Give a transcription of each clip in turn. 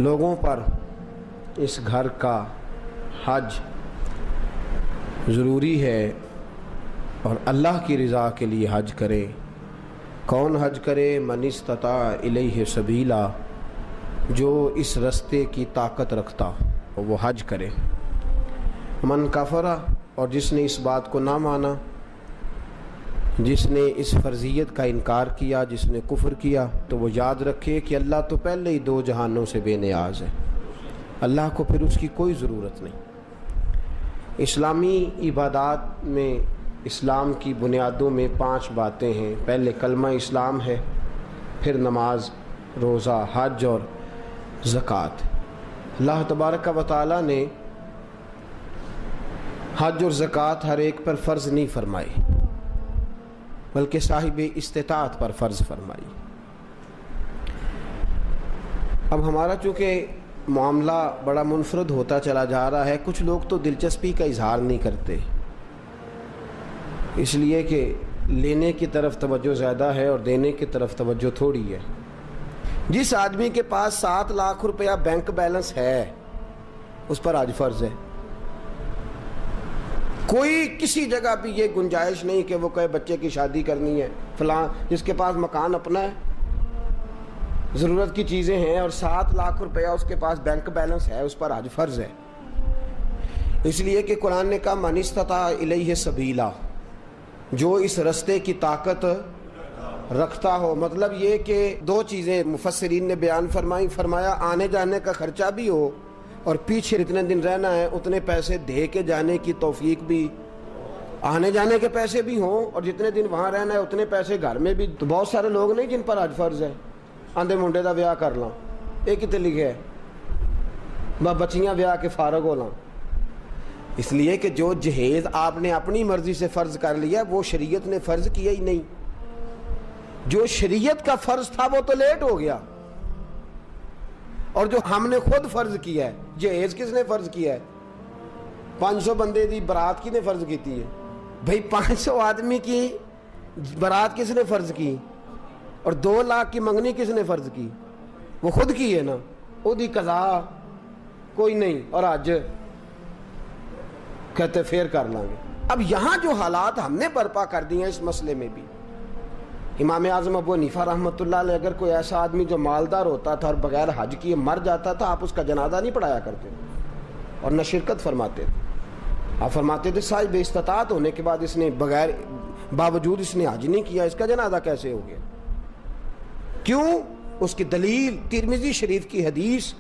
لوگوں پر اس گھر کا حج ضروری ہے اور اللہ کی رضا کے لیے حج کرے۔ کون حج کرے؟ من استطاع الیہ سبیلا، جو اس رستے کی طاقت رکھتا وہ حج کرے۔ من کفر، اور جس نے اس بات کو نہ مانا، جس نے اس فرضیت کا انکار کیا، جس نے کفر کیا، تو وہ یاد رکھے کہ اللہ تو پہلے ہی دو جہانوں سے بے نیاز ہے، اللہ کو پھر اس کی کوئی ضرورت نہیں۔ اسلامی عبادات میں اسلام کی بنیادوں میں 5 باتیں ہیں۔ پہلے کلمہ اسلام ہے، پھر نماز، روزہ، حج اور زکوٰۃ۔ اللہ تبارک و تعالیٰ نے حج اور زکوٰۃ ہر ایک پر فرض نہیں فرمائی، بلکہ صاحب استطاعت پر فرض فرمائی۔ اب ہمارا چونکہ معاملہ بڑا منفرد ہوتا چلا جا رہا ہے، کچھ لوگ تو دلچسپی کا اظہار نہیں کرتے، اس لیے کہ لینے کی طرف توجہ زیادہ ہے اور دینے کی طرف توجہ تھوڑی ہے۔ جس آدمی کے پاس 7 لاکھ روپیہ بینک بیلنس ہے اس پر حج فرض ہے۔ کوئی کسی جگہ بھی یہ گنجائش نہیں کہ وہ کہے بچے کی شادی کرنی ہے، فلاں جس کے پاس مکان اپنا ہے، ضرورت کی چیزیں ہیں اور 7 لاکھ روپیہ اس کے پاس بینک بیلنس ہے، اس پر حج فرض ہے۔ اس لیے کہ قرآن نے کہا من استطاع الیہ سبیلا، جو اس رستے کی طاقت رکھتا ہو۔ مطلب یہ کہ 2 چیزیں مفسرین نے بیان فرمایا آنے جانے کا خرچہ بھی ہو اور پیچھے اتنے دن رہنا ہے اتنے پیسے دے کے جانے کی توفیق بھی، آنے جانے کے پیسے بھی ہوں اور جتنے دن وہاں رہنا ہے اتنے پیسے گھر میں بھی۔ تو بہت سارے لوگ نہیں جن پر حج فرض ہے، آندے منڈے دا ویاہ کر لاں، یہ کتے لکھے ہے بچیاں ویاہ کے فارغ ہو لاں۔ اس لیے کہ جو جہیز آپ نے اپنی مرضی سے فرض کر لیا وہ شریعت نے فرض کیا ہی نہیں، جو شریعت کا فرض تھا وہ تو لیٹ ہو گیا، اور جو ہم نے خود فرض کیا ہے، جہیز کس نے فرض کیا ہے؟ 500 بندے دی برات کی نے فرض کیتی ہے؟ بھئی 500 آدمی کی برات کس نے فرض کی؟ اور 2 لاکھ کی منگنی کس نے فرض کی؟ وہ خود کی ہے نا، وہ دی قضا کوئی نہیں، اور آج کہتے پھر کر لیں گے۔ اب یہاں جو حالات ہم نے برپا کر دی ہیں اس مسئلے میں بھی، امام اعظم ابو حنیفہ رحمۃ اللہ علیہ، اگر کوئی ایسا آدمی جو مالدار ہوتا تھا اور بغیر حج کیے مر جاتا تھا، آپ اس کا جنازہ نہیں پڑھایا کرتے اور نہ شرکت فرماتے تھے۔ آپ فرماتے تھے صاحب استطاعت ہونے کے بعد اس نے باوجود اس نے حج نہیں کیا، اس کا جنازہ کیسے ہو گیا؟ کیوں؟ اس کی دلیل ترمذی شریف کی حدیث،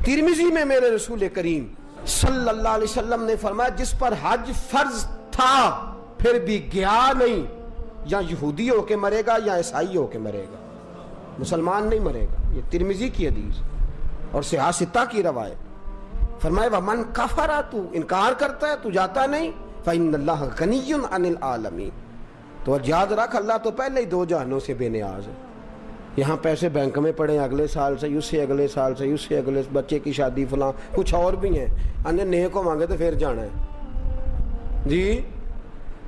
ترمذی میں میرے رسول کریم صلی اللہ علیہ وسلم نے فرمایا جس پر حج فرض تھا پھر بھی گیا نہیں، یا یہودی ہو کے مرے گا یا عیسائی ہو کے مرے گا، مسلمان نہیں مرے گا۔ یہ ترمذی کی حدیث اور صحاح ستہ کی روایت۔ فرمایا ومن کفر، تو انکار کرتا ہے، تو جاتا نہیں، فإن اللہ غنی عن العالمین، تو یاد رکھ اللہ تو پہلے ہی 2 جہانوں سے بے نیاز ہے۔ یہاں پیسے بینک میں پڑے اگلے سال سے، اس سے اگلے سال سے، اس سے اگلے، بچے کی شادی فلاں کچھ اور بھی ہیں، انہیں نیک کو مانگے تو پھر جانا ہے جی۔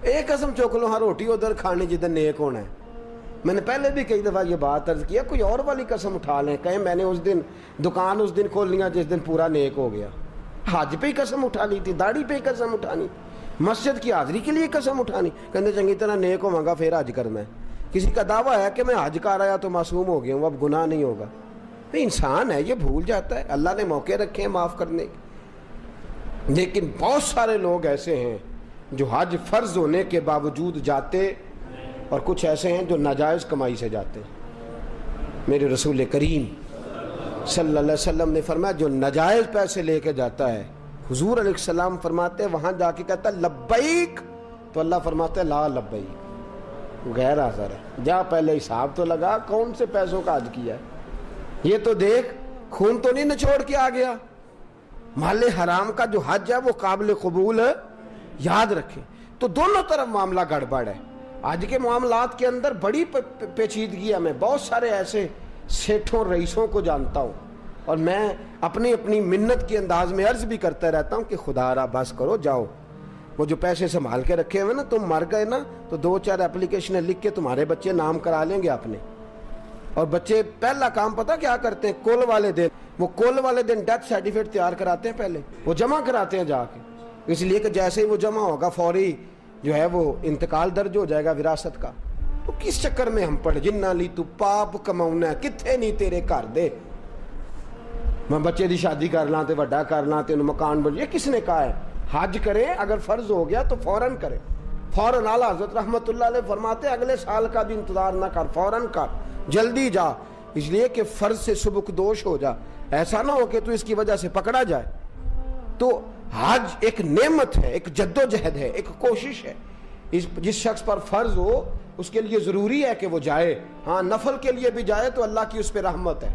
ایک قسم چوک لو، ہاں روٹی ادھر کھانی جدھر نیک ہونا ہے۔ میں نے پہلے بھی کئی دفعہ یہ بات عرض کیا، کوئی اور والی قسم اٹھا لیں، کہیں میں نے اس دن دکان اس دن کھول لیا جس دن پورا نیک ہو گیا، حج پہ ہی قسم اٹھا لی تھی، داڑھی پہ ہی قسم اٹھانی، مسجد کی حاضری کے لیے قسم اٹھانی، کہتے چنگی طرح نیک ہو مانگا پھر حج کرنا ہے۔ کسی کا دعویٰ ہے کہ میں حج کر آیا تو معصوم ہو گیا ہوں، اب گناہ نہیں ہوگا۔ انسان ہے، یہ بھول جاتا ہے، اللہ نے موقع رکھے ہیں معاف کرنے کے۔ لیکن بہت سارے لوگ ایسے ہیں جو حج فرض ہونے کے باوجود جاتے، اور کچھ ایسے ہیں جو ناجائز کمائی سے جاتے۔ میرے رسول کریم صلی اللہ علیہ وسلم نے فرمایا جو ناجائز پیسے لے کے جاتا ہے، حضور علیہ السلام فرماتے ہیں وہاں جا کے کہتا ہے لبیک، تو اللہ فرماتے ہیں لا لبیک، غیر حاضر ہے، جا پہلے حساب تو لگا کون سے پیسوں کا حج کیا ہے، یہ تو دیکھ خون تو نہیں نچوڑ کے آ گیا۔ مال حرام کا جو حج ہے وہ قابل قبول ہے، یاد رکھیں۔ تو دونوں طرف معاملہ گڑبڑ ہے۔ آج کے معاملات کے اندر بڑی پیچیدگی ہے۔ میں بہت سارے ایسے سیٹھوں رئیسوں کو جانتا ہوں، اور میں اپنی منت کے انداز میں عرض بھی کرتا رہتا ہوں کہ خدا را بس کرو، جاؤ، وہ جو پیسے سنبھال کے رکھے ہوئے نا، تم مر گئے نا تو 2-4 اپلیکیشنیں لکھ کے تمہارے بچے نام کرا لیں گے اپنے، اور بچے پہلا کام پتہ کیا کرتے ہیں؟ کل والے دن، وہ کل والے دن ڈیتھ سرٹیفکیٹ تیار کراتے ہیں، پہلے وہ جمع کراتے ہیں جا کے، اس لیے کہ جیسے ہی وہ جمع ہوگا فوری جو ہے وہ انتقال درج ہو جائے گا وراثت کا۔ تو کس چکر میں ہم پڑھ جنہ لی تو پاپ کماؤنا ہے، کتھے نہیں تیرے گھر دے، میں بچے دی شادی کر لاں تے وڈا کر لاں تے انہوں مکان بن، یہ کس نے کہا ہے؟ حج کریں، اگر فرض ہو گیا تو فوراً کریں، فوراً۔ اعلیٰ حضرت رحمت اللہ علیہ فرماتے اگلے سال کا بھی انتظار نہ کر، فوراً کر، جلدی جا، اس لیے کہ فرض سے سبکدوش ہو جا، ایسا نہ ہو کہ تو اس کی وجہ سے پکڑا جائے۔ تو حج ایک نعمت ہے، ایک جد و جہد ہے، ایک کوشش ہے، جس شخص پر فرض ہو اس کے لیے ضروری ہے کہ وہ جائے۔ ہاں نفل کے لیے بھی جائے تو اللہ کی اس پہ رحمت ہے،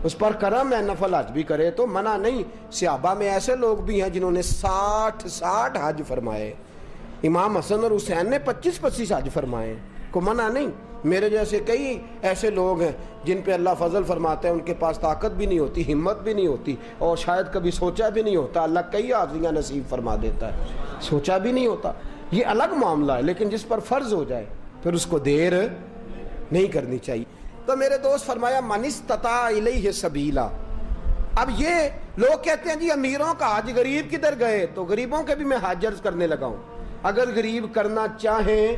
اس پر کرم ہے، نفل حج بھی کرے تو منع نہیں۔ صحابہ میں ایسے لوگ بھی ہیں جنہوں نے 60 حج فرمائے، امام حسن اور حسین نے 25 حج فرمائے، کو منع نہیں۔ میرے جیسے کئی ایسے لوگ ہیں جن پہ اللہ فضل فرماتا ہے، ان کے پاس طاقت بھی نہیں ہوتی، ہمت بھی نہیں ہوتی، اور شاید کبھی سوچا بھی نہیں ہوتا، اللہ کئی حاضریاں نصیب فرما دیتا ہے، سوچا بھی نہیں ہوتا، یہ الگ معاملہ ہے۔ لیکن جس پر فرض ہو جائے پھر اس کو دیر نہیں کرنی چاہیے۔ تو میرے دوست فرمایا من استطاع الیہ سبیلا۔ اب یہ لوگ کہتے ہیں جی امیروں کا حج، غریب کدھر گئے؟ تو غریبوں کے بھی میں حج عرض کرنے لگا ہوں، اگر غریب کرنا چاہیں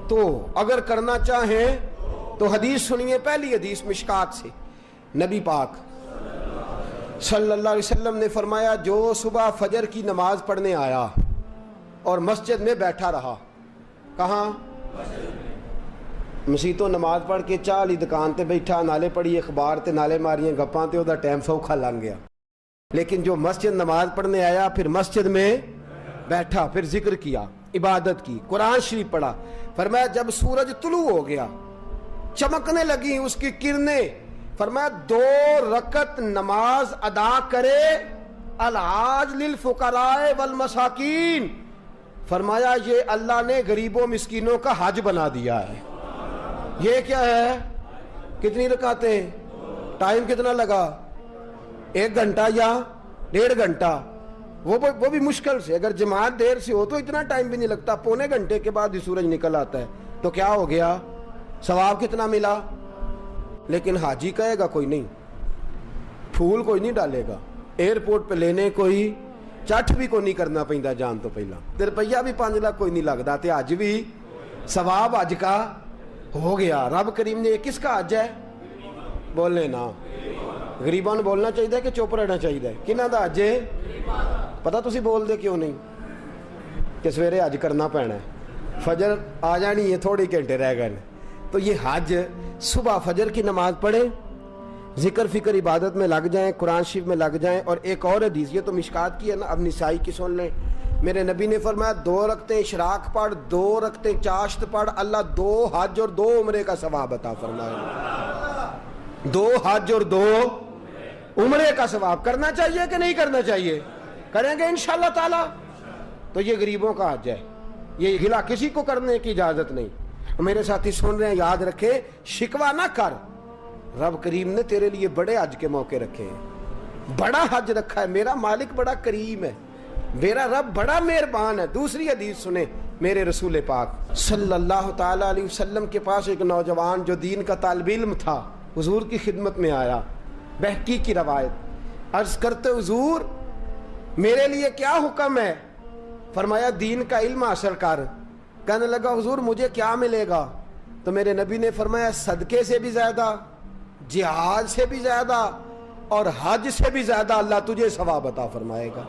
تو، اگر کرنا چاہیں تو حدیث سنیے، پہلی حدیث مشکات سے، نبی پاک صلی اللہ علیہ وسلم نے فرمایا جو صبح فجر کی نماز پڑھنے آیا اور مسجد میں بیٹھا رہا، کہاں؟ مسیح تو نماز پڑھ کے چاہ لی دکان تے بیٹھا، نالے پڑھی اخبار تے نالے ماریاں گپاں تے وہ ٹائم سوکھا لنگ گیا۔ لیکن جو مسجد نماز پڑھنے آیا، پھر مسجد میں بیٹھا، پھر ذکر کیا، عبادت کی، قرآن شریف پڑھا، فرمایا جب سورج طلوع ہو گیا، چمکنے لگی اس کی کرنیں، فرمایا 2 رکعت نماز ادا کرے، الحاج للفقراء والمساکین، فرمایا یہ اللہ نے غریبوں مسکینوں کا حج بنا دیا ہے۔ یہ کیا ہے؟ کتنی رکعتیں؟ ٹائم کتنا لگا؟ 1 گھنٹہ یا 1.5 گھنٹہ، وہ بھی مشکل سے، اگر جماعت دیر سے ہو تو اتنا ٹائم بھی نہیں لگتا، پونے گھنٹے کے بعد ہی سورج نکل آتا ہے، تو کیا ہو گیا؟ ثواب کتنا ملا؟ لیکن حاجی کہے گا کوئی نہیں، پھول کوئی نہیں ڈالے گا، ایئرپورٹ پہ لینے کوئی چٹ بھی کوئی نہیں کرنا پیندا جان تو پہلا، روپیہ بھی 5 لاکھ کوئی نہیں لگتا، تے حج بھی ثواب حج کا ہو گیا۔ رب کریم نے یہ کس کا حج ہے؟ بولنے نا، غریباں نے بولنا چاہیے کہ چپ رہنا چاہیے؟ کنہاں دا حج ہے؟ پتہ تسی بول دے کیوں نہیں کہ سویرے حج کرنا پینا ہے، فجر آ جانی ہے، تھوڑے گھنٹے رہ گئے، تو یہ حج صبح فجر کی نماز پڑھیں، ذکر فکر عبادت میں لگ جائیں، قرآن شریف میں لگ جائیں۔ اور ایک اور حدیث، یہ تو مشکات کی ہے نا، اب نسائی کی سن لیں، میرے نبی نے فرمایا 2 رکعتیں اشراق پڑھ، 2 رکعتیں چاشت پڑھ، اللہ 2 حج اور 2 عمرے کا ثواب عطا فرمائے۔ 2 حج اور 2 عمرے کا ثواب کرنا چاہیے کہ نہیں کرنا چاہیے؟ کریں گے انشاءاللہ تعالی۔ تو یہ غریبوں کا حج ہے، یہ گلا کسی کو کرنے کی اجازت نہیں۔ میرے ساتھی سن رہے ہیں، یاد رکھیں، شکوہ نہ کر، رب کریم نے تیرے لیے بڑے حج کے موقع رکھے ہیں، بڑا حج رکھا ہے، میرا مالک بڑا کریم ہے، میرا رب بڑا مہربان ہے۔ دوسری حدیث سنیں، میرے رسول پاک صلی اللہ تعالی علیہ وسلم کے پاس ایک نوجوان جو دین کا طالب علم تھا، حضور کی خدمت میں آیا، بہقی کی روایت، عرض کرتے حضور میرے لیے کیا حکم ہے؟ فرمایا دین کا علم حاصل کر۔ کہنے لگا حضور مجھے کیا ملے گا؟ تو میرے نبی نے فرمایا صدقے سے بھی زیادہ، جہاد سے بھی زیادہ، اور حج سے بھی زیادہ اللہ تجھے ثواب عطا فرمائے گا۔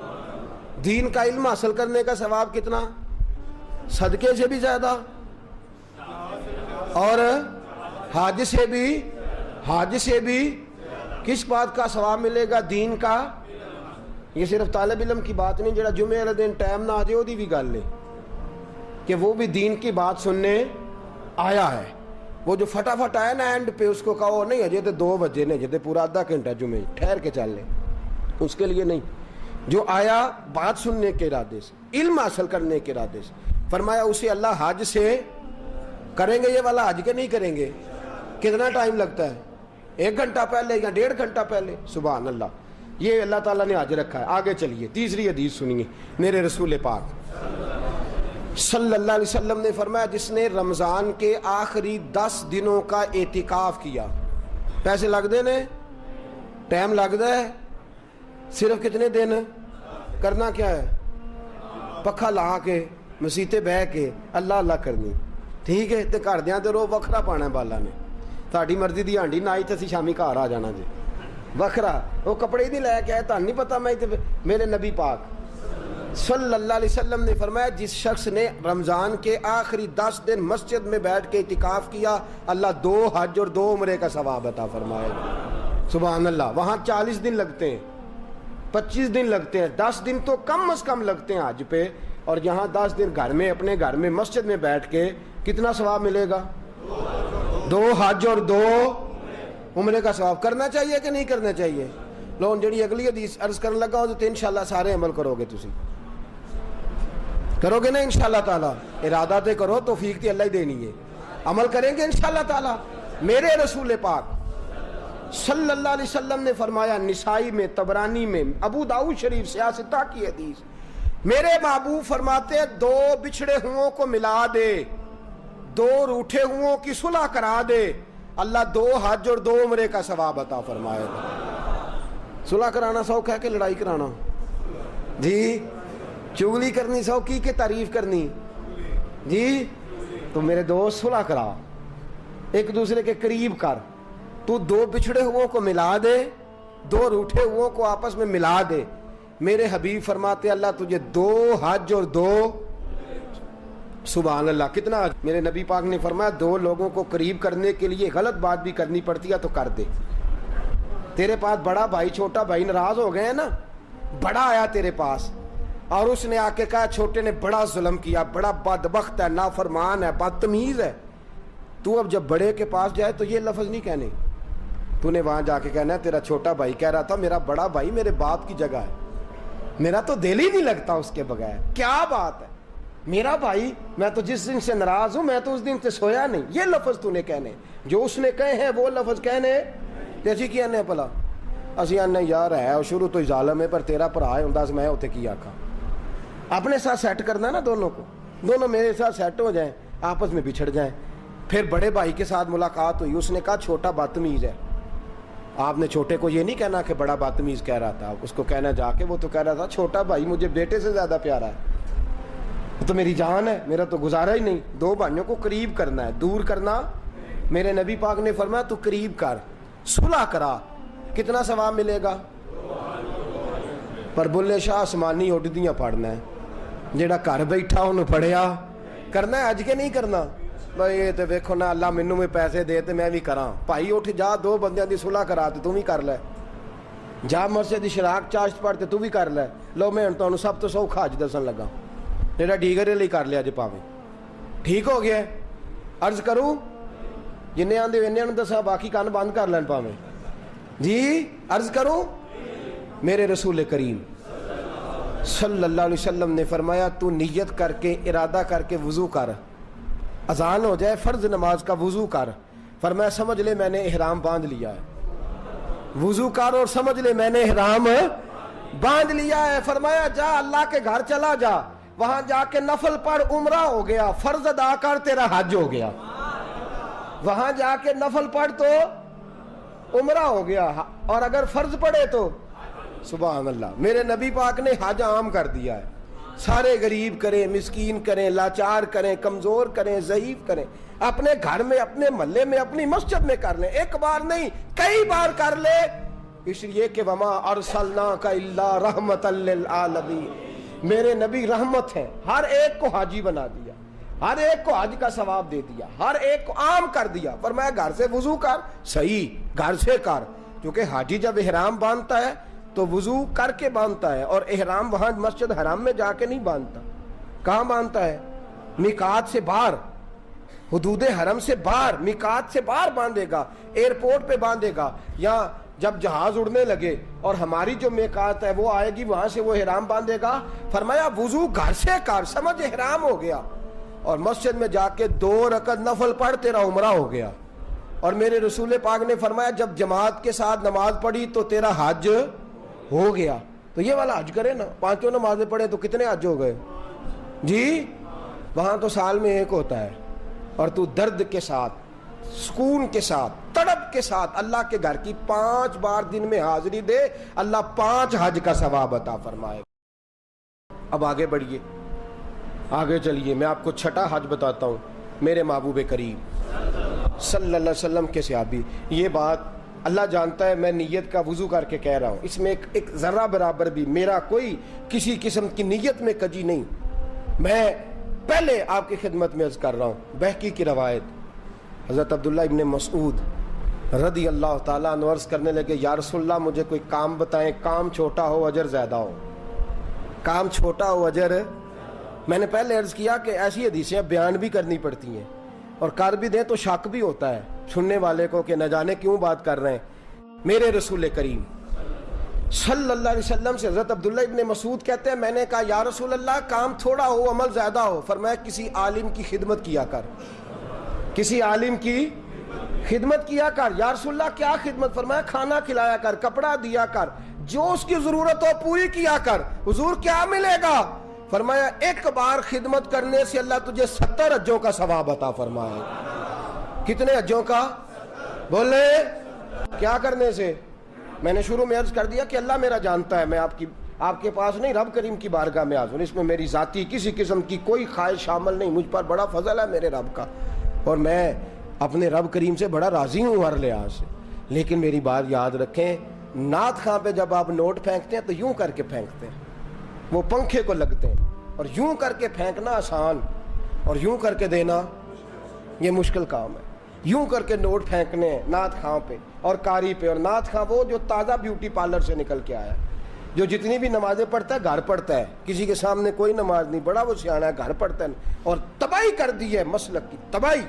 دین کا علم حاصل کرنے کا ثواب کتنا؟ صدقے سے بھی زیادہ، اور حج سے بھی کس بات کا ثواب ملے گا؟ دین کا۔ یہ صرف طالب علم کی بات نہیں، جڑا جمعے والے دن ٹائم نہ آ جائے وہ بھی گل ہے کہ وہ بھی دین کی بات سننے آیا ہے۔ وہ جو فٹافٹ آیا نا اینڈ پہ، اس کو کہو نہیں اجے تو 2 بجے نے، جے پورا آدھا گھنٹہ جمعے ٹھہر کے چل لے، اس کے لیے نہیں۔ جو آیا بات سننے کے ارادے سے، علم حاصل کرنے کے ارادے سے، فرمایا اسے اللہ حج سے کریں گے یہ والا حج کے نہیں کریں گے؟ کتنا ٹائم لگتا ہے؟ 1 گھنٹہ پہلے یا 1.5 گھنٹہ پہلے؟ سبحان اللہ، یہ اللہ تعالیٰ نے حج رکھا ہے۔ آگے چلیے، تیسری حدیث سنیے، میرے رسول پاک صلی اللہ علیہ وسلم نے فرمایا جس نے رمضان کے آخری 10 دنوں کا اعتکاف کیا، پیسے لگتے نے، ٹائم لگتا ہے، صرف کتنے دن کرنا کیا ہے؟ پکھا لا کے مسیتے بہ کے اللہ اللہ کرنی، ٹھیک ہے؟ تے گھر دیاں تے رو وکھرا پانا بالا نے، تہاڈی مرضی دی ہانڈی نہ آئی تے اسی شامی گھر آ جانا جی وکھرا، وہ کپڑے ہی نہیں لے کے آئے، تہاڈ نہیں پتہ میں تے میرے نبی پاک صلی اللہ علیہ وسلم نے فرمایا جس شخص نے رمضان کے آخری 10 دن مسجد میں بیٹھ کے اعتکاف کیا، اللہ 2 حج اور 2 عمرے کا ثواب عطا فرمائے گا۔ سبحان اللہ۔ وہاں 40 دن لگتے ہیں، 25 دن لگتے ہیں، 10 دن تو کم از کم لگتے ہیں حج پہ، اور یہاں 10 دن گھر میں اپنے گھر میں مسجد میں بیٹھ کے کتنا ثواب ملے گا؟ 2 حج اور 2 عمرے کا ثواب۔ کرنا چاہیے کہ نہیں کرنا چاہیے؟ لو جڑی اگلی حدیث عرض کرنے لگا ہو تو انشاءاللہ سارے عمل کرو گے، تسی کرو گے نا انشاءاللہ تعالیٰ؟ ارادہ تے کرو، توفیق تے اللہ ہی دینی ہے، عمل کریں گے انشاءاللہ تعالیٰ۔ میرے رسول پاک صلی اللہ علیہ وسلم نے فرمایا، نسائی میں، طبرانی میں، ابو داؤد شریف سیاستہ کی حدیث، میرے محبوب فرماتے ہیں 2 بچھڑے ہوں کو ملا دے، 2 روٹھے ہوں کی صلح کرا دے، اللہ 2 حج اور 2 عمرے کا ثواب عطا فرمائے گا۔ صلح کرانا سوکھ ہے کہ لڑائی کرانا؟ جی چغلی کرنی سوکھی کہ تعریف کرنی؟ جی تو میرے دوست صلح کرا، ایک دوسرے کے قریب کر، تو 2 بچھڑے ہوں کو ملا دے، 2 روٹھے ہوں کو آپس میں ملا دے۔ میرے حبیب فرماتے اللہ تجھے 2 حج اور 2 سبحان اللہ کتنا۔ میرے نبی پاک نے فرمایا 2 لوگوں کو قریب کرنے کے لیے غلط بات بھی کرنی پڑتی ہے تو کر دے۔ تیرے پاس بڑا بھائی چھوٹا بھائی ناراض ہو گئے ہیں نا، بڑا آیا تیرے پاس اور اس نے آ کے کہا چھوٹے نے بڑا ظلم کیا، بڑا بدبخت ہے، نافرمان ہے، بدتمیز ہے، تو اب جب بڑے کے پاس جائے تو یہ لفظ نہیں کہنے، تو نے وہاں جا کے کہنا ہے تیرا چھوٹا بھائی کہہ رہا تھا میرا بڑا بھائی میرے باپ کی جگہ ہے، میرا تو دل ہی نہیں لگتا اس کے بغیر، کیا بات ہے میرا بھائی، میں تو جس دن سے ناراض ہوں میں تو اس دن سے سویا نہیں، یہ لفظ تو نے کہنے، جو اس نے کہے ہیں وہ لفظ کہنے تیسی کی آنے پلا اسی آنے یار ہے شروع تو ظالم ہے پر تیرا بھرا ہے انداز میں ہوتے کی آکھا۔ اپنے ساتھ سیٹ کرنا نا دونوں کو، دونوں میرے ساتھ سیٹ ہو جائیں، آپس میں بچھڑ جائیں۔ پھر بڑے بھائی کے ساتھ ملاقات ہوئی، اس نے کہا چھوٹا بدتمیز ہے، آپ نے چھوٹے کو یہ نہیں کہنا کہ بڑا بدتمیز کہہ رہا تھا، اس کو کہنا جا کے وہ تو کہہ رہا تھا چھوٹا بھائی مجھے بیٹے سے زیادہ پیارا ہے، تو میری جان ہے، میرا تو گزارا ہی نہیں۔ 2 بھائیوں کو قریب کرنا ہے، دور کرنا، میرے نبی پاک نے فرمایا تو قریب کر، صلح کرا، کتنا ثواب ملے گا؟ پر بلے شاہ آسمانی اڈدیاں پڑھنا ہے، جیڑا گھر بیٹھا انہوں پڑھیا کرنا ہے اج کے نہیں کرنا، بھائی یہ تو ویکھو نا اللہ مینوں میں پیسے دے تے میں بھی کراں، بھائی اٹھ جا 2 بندیاں دی صلح کرا تے تو بھی کر لے، جا مسجد دی شراک چاشت پڑھ تے تو بھی کر لے۔ لو میں تانوں سب تو سوکھا حج دسن لگا، جیڑا ڈیگرے لئی کر لیا جے پاویں، ٹھیک ہو گیا؟ عرض کروں جنہیں آندے انہاں نوں دسا باقی کان بند کر لین پاویں، جی عرض کروں؟ میرے رسول کریم صلی اللہ علیہ وسلم نے فرمایا تو نیت کر کے ارادہ کر کے وضو کر، اذان ہو جائے فرض نماز کا وضو کر، فرمایا سمجھ لے میں نے احرام باندھ لیا ہے، وضو کر اور سمجھ لے میں نے احرام باندھ لیا ہے۔ فرمایا جا اللہ کے گھر چلا جا، وہاں جا کے نفل پڑھ عمرہ ہو گیا، فرض ادا کر تیرا حج ہو گیا، وہاں جا کے نفل پڑھ تو عمرہ ہو گیا، اور اگر فرض پڑھے تو سبحان اللہ۔ میرے نبی پاک نے حج عام کر دیا ہے، سارے غریب کریں، مسکین کریں، لاچار کریں، کمزور کریں، ضعیف کریں، اپنے گھر میں، اپنے محلے میں، اپنی مسجد میں کر لیں، ایک بار نہیں کئی بار کر لے، اس لیے کہ وما ارسلناک الا رحمۃ للعالمین، میرے نبی رحمت ہیں، ہر ایک کو حاجی بنا دیا، ہر ایک کو حج کا ثواب دے دیا، ہر ایک کو عام کر دیا۔ فرمایا گھر سے وضو کر، صحیح گھر سے کر، کیونکہ حاجی جب احرام باندھتا ہے تو وضو کر کے باندھتا ہے، اور احرام وہاں مسجد حرام میں جا کے نہیں باندھتا، کہاں باندھتا ہے؟ میقات سے باہر، حدود حرم سے باہر، میقات سے باہر باندھے گا، ایئرپورٹ پہ باندھے گا، یا جب جہاز اڑنے لگے اور ہماری جو میقات ہے وہ آئے گی وہاں سے وہ احرام باندھے گا۔ فرمایا وضو گھر سے کر، سمجھ احرام ہو گیا، اور مسجد میں جا کے 2 رکعت نفل پڑھ تیرا عمرہ ہو گیا۔ اور میرے رسول پاک نے فرمایا جب جماعت کے ساتھ نماز پڑھی تو تیرا حج ہو گیا۔ تو یہ والا حج کرے نا، 5 نمازیں پڑھے تو کتنے حج ہو گئے جی؟ وہاں تو سال میں ایک ہوتا ہے، اور تو درد کے ساتھ، سکون کے ساتھ، تڑپ کے ساتھ اللہ کے گھر کی 5 بار دن میں حاضری دے، اللہ 5 حج کا ثواب عطا فرمائے۔ اب آگے بڑھیے، آگے چلیے، میں آپ کو چھٹا حج بتاتا ہوں۔ میرے محبوب کریم صلی اللہ علیہ وسلم کے صحابی، یہ بات اللہ جانتا ہے، میں نیت کا وضو کر کے کہہ رہا ہوں، اس میں ایک ذرہ برابر بھی میرا کوئی کسی قسم کی نیت میں کجی نہیں، میں پہلے آپ کی خدمت میں عرض کر رہا ہوں۔ بہقی کی روایت، حضرت عبداللہ ابن مسعود رضی اللہ تعالیٰ عنہ عرض کرنے لگے، یا رسول اللہ مجھے کوئی کام بتائیں، کام چھوٹا ہو اجر زیادہ ہو، کام چھوٹا ہو اجر۔ میں نے پہلے عرض کیا کہ ایسی حدیثیں بیان بھی کرنی پڑتی ہیں، اور کر بھی دیں تو شک بھی ہوتا ہے سننے والے کو کہ نہ جانے کیوں بات کر رہے ہیں۔ میرے رسول کریم صلی اللہ علیہ وسلم سے حضرت عبداللہ ابن مسعود کہتے ہیں، میں نے کہا یا رسول اللہ کام تھوڑا ہو عمل زیادہ ہو، فرمایا کسی عالم کی خدمت کیا کر، کسی عالم کی خدمت کیا کر۔ یا رسول اللہ کیا خدمت؟ فرمایا کھانا کھلایا کر، کپڑا دیا کر، جو اس کی ضرورت ہو پوری کیا کر۔ حضور کیا ملے گا؟ فرمایا ایک بار خدمت کرنے سے اللہ تجھے 70 حجوں کا ثواب عطا فرمائے۔ کتنے حجوں کا؟ بولے کیا کرنے سے؟ میں نے شروع میں عرض کر دیا کہ اللہ میرا جانتا ہے، میں آپ کے پاس نہیں، رب کریم کی بارگاہ میں حاضر، اس میں میری ذاتی کسی قسم کی کوئی خواہش شامل نہیں، مجھ پر بڑا فضل ہے میرے رب کا، اور میں اپنے رب کریم سے بڑا راضی ہوں ہر لحاظ سے۔ لیکن میری بات یاد رکھیں، نعت خواں پہ جب آپ نوٹ پھینکتے ہیں تو یوں کر کے پھینکتے ہیں، وہ پنکھے کو لگتے ہیں، اور یوں کر کے پھینکنا آسان اور یوں کر کے دینا یہ مشکل کام ہے۔ یوں کر کے نوٹ پھینکنے ہیں نعت خواں پہ اور قاری پہ، اور نعت خواں وہ جو تازہ بیوٹی پارلر سے نکل کے آیا ہے، جو جتنی بھی نمازیں پڑھتا ہے گھر پڑھتا ہے، کسی کے سامنے کوئی نماز نہیں، بڑا وہ سیاح ہے، گھر پڑھتا ہے، اور تباہی کر دی ہے مسلک کی تباہی۔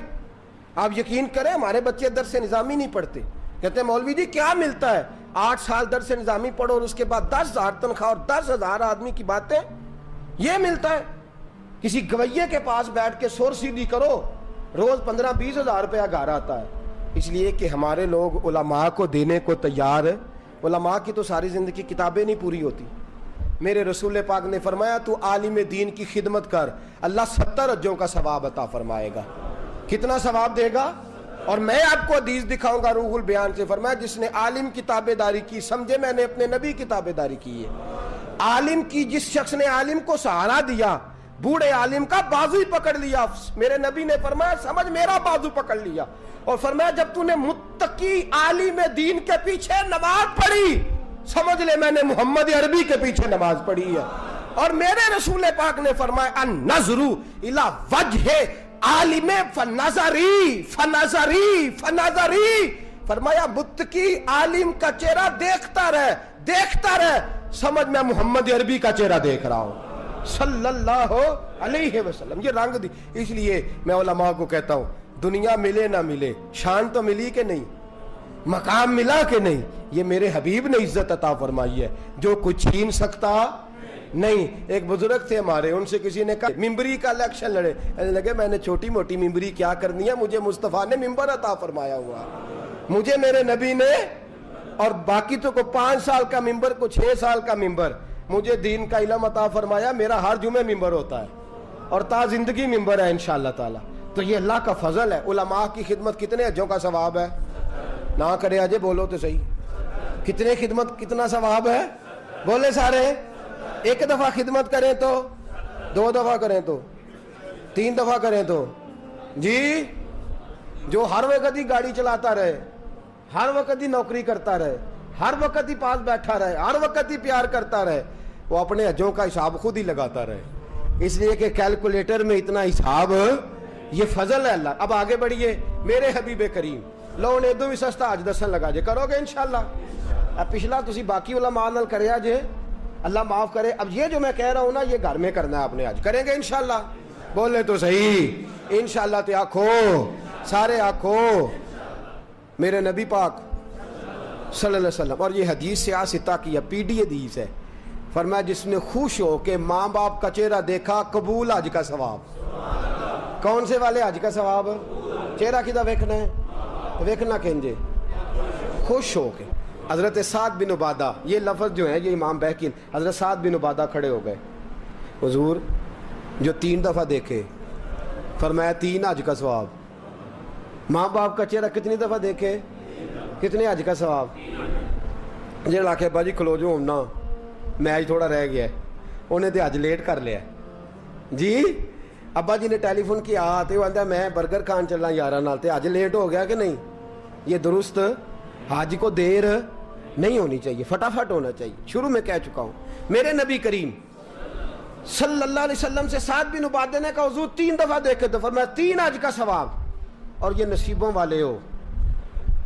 آپ یقین کریں ہمارے بچے درس نظامی نہیں پڑھتے، کہتے ہیں مولوی جی کیا ملتا ہے؟ 8 سال درس نظامی پڑھو اور اس کے بعد 10,000 تنخواہ اور 10,000 آدمی کی باتیں، یہ ملتا ہے؟ کسی گویے کے پاس بیٹھ کے سور سیدھی کرو، روز 15-20 ہزار روپیہ گھر آتا ہے۔ اس لیے کہ ہمارے لوگ علماء کو دینے کو تیار ہے۔ علماء کی تو ساری زندگی کتابیں نہیں پوری ہوتی۔ میرے رسول پاک نے فرمایا تو عالم دین کی خدمت کر، اللہ 70 حجوں کا ثواب عطا فرمائے گا۔ کتنا ثواب دے گا؟ اور میں آپ کو حدیث دکھاؤں گا روح البیان سے، فرمایا جس نے عالم کی تابع داری کی، سمجھے میں نے اپنے نبی کی تابع داری کی ہے۔ عالم کی، جس شخص نے عالم کو سہارا دیا، بوڑھے عالم کا بازو ہی پکڑ لیا، میرے نبی نے فرمایا سمجھ میرا بازو پکڑ لیا، اور فرمایا جب تو نے متقی عالم دین کے پیچھے نماز پڑھی، سمجھ لے میں نے محمد عربی کے پیچھے نماز پڑھی ہے۔ اور میرے رسول پاک نے فرمایا النظر الی وجہ عالم فنظری فنظری فنظری، فرمایا متقی عالم کا چہرہ دیکھتا رہ، دیکھتا رہ، سمجھ میں محمد عربی کا چہرہ دیکھ رہا ہوں صلی اللہ علیہ وسلم۔ یہ رنگ دی، اس لیے میں علماء کو کہتا ہوں دنیا ملے نہ ملے، شان تو ملی کہ نہیں، مقام ملا کہ نہیں، یہ میرے حبیب نے عزت عطا فرمائی ہے، جو کچھ چھین سکتا نہیں۔ ایک بزرگ تھے ہمارے، ان سے کسی نے کہا ممبری کا الیکشن لڑے، لگے میں نے چھوٹی موٹی ممبری کیا کرنی ہے، مجھے مصطفیٰ نے ممبر عطا فرمایا ہوا، مجھے میرے نبی نے، اور باقی تو کو 5 سال کا ممبر کو 6 سال کا ممبر، مجھے دین کا علم عطا فرمایا، میرا ہر جمعے ممبر ہوتا ہے اور تا زندگی ممبر ہے انشاءاللہ تعالی۔ تو یہ اللہ کا فضل ہے۔ علماء کی خدمت کتنے حجوں کا ثواب ہے؟ نہ کرے اجے بولو تو صحیح، کتنے خدمت کتنا ثواب ہے؟ بولے سارے، ایک دفعہ خدمت کریں تو، 2 دفعہ کریں تو، 3 دفعہ کریں تو، جی جو ہر وقت ہی گاڑی چلاتا رہے، ہر وقت ہی نوکری کرتا رہے، ہر وقت ہی پاس بیٹھا رہے، ہر وقت ہی پیار کرتا رہے، وہ اپنے حجوں کا حساب خود ہی لگاتا رہے، اس لیے کہ کیلکولیٹر میں اتنا حساب، یہ فضل ہے اللہ۔ اب آگے بڑھیے، میرے حبیب کریم لو نے دو بھی سستا حج دسن لگا جے، کرو گے انشاءاللہ؟ اب پچھلا تسی باقی علماء نال کریا جے، اللہ معاف کرے۔ اب یہ جو میں کہہ رہا ہوں نا، یہ گھر میں کرنا ہے آپ نے، حج کریں گے انشاءاللہ؟ بولے تو صحیح انشاءاللہ۔ تے آنکھو سارے آنکھو، میرے نبی پاک صلی اللہ علیہ وسلم، اور یہ حدیث سے آستہ کی پی ڈی حدیث ہے، فرمایا جس نے خوش ہو کہ ماں باپ کا چہرہ دیکھا، قبول حج کا ثواب۔ کون سے والے حج کا ثواب؟ چہرہ کدھر ویکھنا ہے؟ ویکھنا کہنجے خوش ہو کے۔ حضرت سعد بن عبادہ، یہ لفظ جو ہے یہ امام بہقی، حضرت سعد بن عبادہ کھڑے ہو گئے، حضور جو 3 دفعہ دیکھے فرمایا 3 حج کا ثواب. ماں باپ کا چہرہ کتنی دفعہ دیکھے؟ کتنے حج کا ثواب؟ جی لا کے ابا جی کھلو جو ہونا میچ تھوڑا رہ گیا ہے, انہیں تو حج لیٹ کر لیا جی. ابا جی نے ٹیلی فون کیا تو وہ آتا میں برگر کھان چلنا یارہ نال, تے حج لیٹ ہو گیا کہ نہیں؟ یہ درست. حج کو دیر نہیں ہونی چاہیے, فٹافٹ ہونا چاہیے. شروع میں کہہ چکا ہوں, میرے نبی کریم صلی اللہ علیہ وسلم سے سعد بن عبادہ نے کہا حضور 3 دفعہ دیکھے تو فرمایا 3 حج کا ثواب. اور یہ نصیبوں والے ہو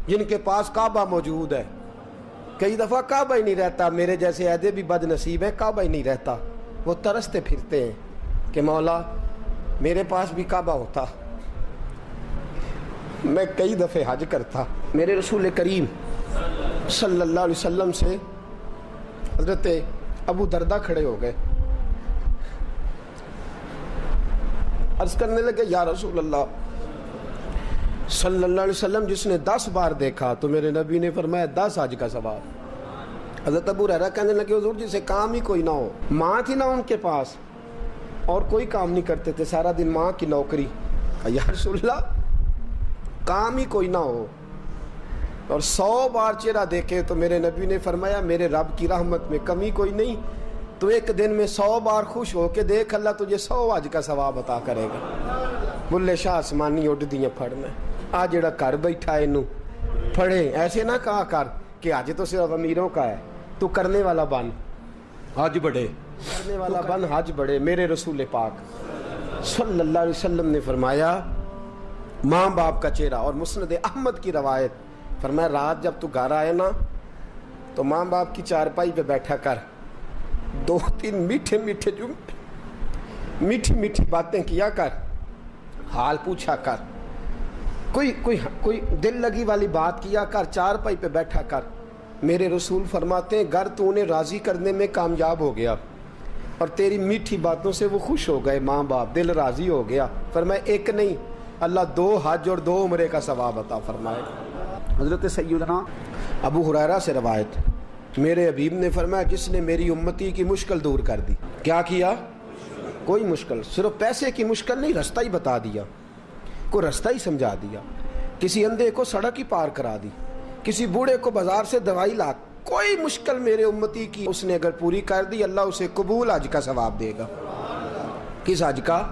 جن کے پاس کعبہ موجود ہے. کئی دفعہ کعبہ ہی نہیں رہتا, میرے جیسے عہدے بھی بد نصیب ہیں, کعبہ ہی نہیں رہتا, وہ ترستے پھرتے ہیں کہ مولا میرے پاس بھی کعبہ ہوتا, میں کئی دفعے حج کرتا. میرے رسول کریم صلی اللہ علیہ وسلم سے حضرت ابو دردہ کھڑے ہو گئے, عرض کرنے لگے یا رسول اللہ صلی اللہ علیہ وسلم جس نے 10 بار دیکھا تو میرے نبی نے فرمایا 10 حج کا ثواب. حضرت ابو ہریرہ کہنے لگے حضور جسے کام ہی کوئی نہ ہو, ماں تھی نہ ان کے پاس اور کوئی کام نہیں کرتے تھے, سارا دن ماں کی نوکری. یا رسول اللہ کام ہی کوئی نہ ہو اور 100 بار چہرہ دیکھے تو میرے نبی نے فرمایا میرے رب کی رحمت میں کمی کوئی نہیں, تو ایک دن میں 100 بار خوش ہو کے دیکھ, اللہ تجھے 100 حج کا ثواب عطا کرے گا. بلے شاہ آسمانی اڈ دیاں پھڑنا, آ جڑا گھر بیٹھا ہے پڑھے. ایسے نہ کہا کر کہ حج تو صرف امیروں کا ہے, تو کرنے والا بن حج بڑھے, کرنے والا بن حج بڑھے. میرے رسول پاک صلی اللہ علیہ وسلم نے فرمایا ماں باپ کا چہرہ, اور مسند احمد کی روایت, فرمایا رات جب تو گھر آئے نا تو ماں باپ کی چارپائی پہ بیٹھا کر, 2-3 میٹھے میٹھے میٹھی میٹھی باتیں کیا کر, حال پوچھا کر, کوئی دل لگی والی بات کیا کر, چارپائی پہ بیٹھا کر. میرے رسول فرماتے ہیں گر تو انہیں راضی کرنے میں کامیاب ہو گیا اور تیری میٹھی باتوں سے وہ خوش ہو گئے, ماں باپ دل راضی ہو گیا. فرمایا ایک نہیں اللہ 2 حج اور 2 عمرے کا ثواب عطا فرمائے. حضرت سیدنا ابو ہریرہ سے روایت, میرے حبیب نے فرمایا جس نے میری امتی کی مشکل دور کر دی. کیا کیا؟ کوئی مشکل, صرف پیسے کی مشکل نہیں, رستہ ہی بتا دیا, کوئی رستہ ہی سمجھا دیا, کسی اندھے کو سڑک ہی پار کرا دی, کسی بوڑھے کو بازار سے دوائی لا, کوئی مشکل میرے امتی کی اس نے اگر پوری کر دی اللہ اسے قبول حج کا ثواب دے گا. کس حج کا؟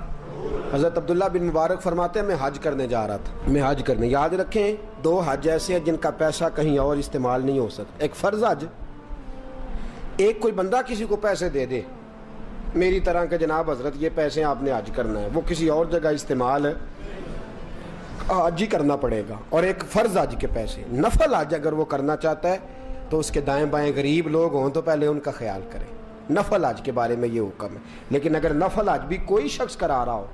حضرت عبداللہ بن مبارک فرماتے ہیں میں حج کرنے جا رہا تھا, میں حج کرنے. یاد رکھیں 2 حج ایسے ہیں جن کا پیسہ کہیں اور استعمال نہیں ہو سکتا. ایک فرض حج, ایک کوئی بندہ کسی کو پیسے دے دے میری طرح کہ جناب حضرت یہ پیسے آپ نے حج کرنا ہے, وہ کسی اور جگہ استعمال حج ہی کرنا پڑے گا. اور ایک فرض حج کے پیسے, نفل حج اگر وہ کرنا چاہتا ہے تو اس کے دائیں بائیں غریب لوگ ہوں تو پہلے ان کا خیال کریں. نفل حج کے بارے میں یہ حکم ہے. لیکن اگر نفل حج بھی کوئی شخص کرا رہا ہو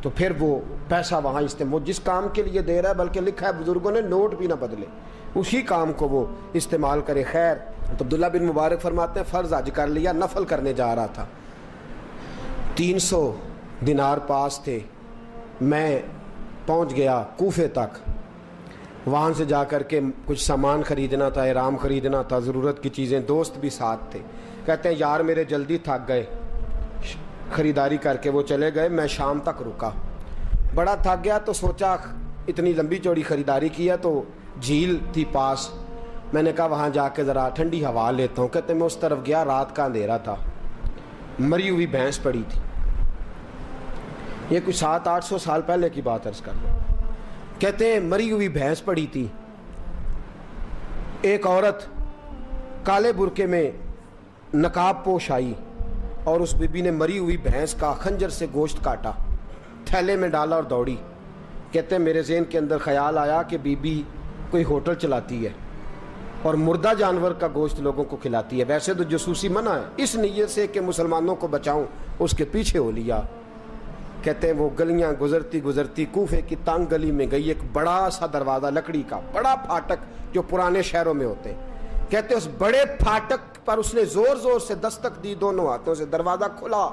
تو پھر وہ پیسہ وہاں استعمال, جس کام کے لیے دے رہا ہے, بلکہ لکھا ہے بزرگوں نے نوٹ بھی نہ بدلے, اسی کام کو وہ استعمال کرے. خیر, تو عبداللہ بن مبارک فرماتے ہیں فرض حج کر لیا, نفل کرنے جا رہا تھا, 300 دینار پاس تھے, میں پہنچ گیا کوفے تک, وہاں سے جا کر کے کچھ سامان خریدنا تھا, احرام خریدنا تھا, ضرورت کی چیزیں, دوست بھی ساتھ تھے. کہتے ہیں یار میرے جلدی تھک گئے, خریداری کر کے وہ چلے گئے, میں شام تک رکا, بڑا تھک گیا تو سوچا اتنی لمبی چوڑی خریداری کی ہے تو جھیل تھی پاس, میں نے کہا وہاں جا کے ذرا ٹھنڈی ہوا لیتا ہوں. کہتے میں اس طرف گیا, رات کا اندھیرا تھا, مری ہوئی بھینس پڑی تھی, یہ کچھ 700-800 سال پہلے کی بات عرض کر لوں. کہتے ہیں مری ہوئی بھینس پڑی تھی, ایک عورت کالے برقعے میں نقاب پوش آئی اور اس بی بی نے مری ہوئی بھینس کا خنجر سے گوشت کاٹا, تھیلے میں ڈالا اور دوڑی. کہتے ہیں میرے ذہن کے اندر خیال آیا کہ بی بی کوئی ہوٹل چلاتی ہے اور مردہ جانور کا گوشت لوگوں کو کھلاتی ہے, ویسے تو جاسوسی منع ہے, اس نیت سے کہ مسلمانوں کو بچاؤں اس کے پیچھے ہو لیا. کہتے ہیں وہ گلیاں گزرتی گزرتی کوفے کی تنگ گلی میں گئی, ایک بڑا سا دروازہ لکڑی کا, بڑا پھاٹک جو پرانے شہروں میں ہوتے ہیں. کہتے ہیں اس بڑے پھاٹک پر اس نے زور زور سے دستک دی, دونوں ہاتھوں سے, دروازہ کھلا,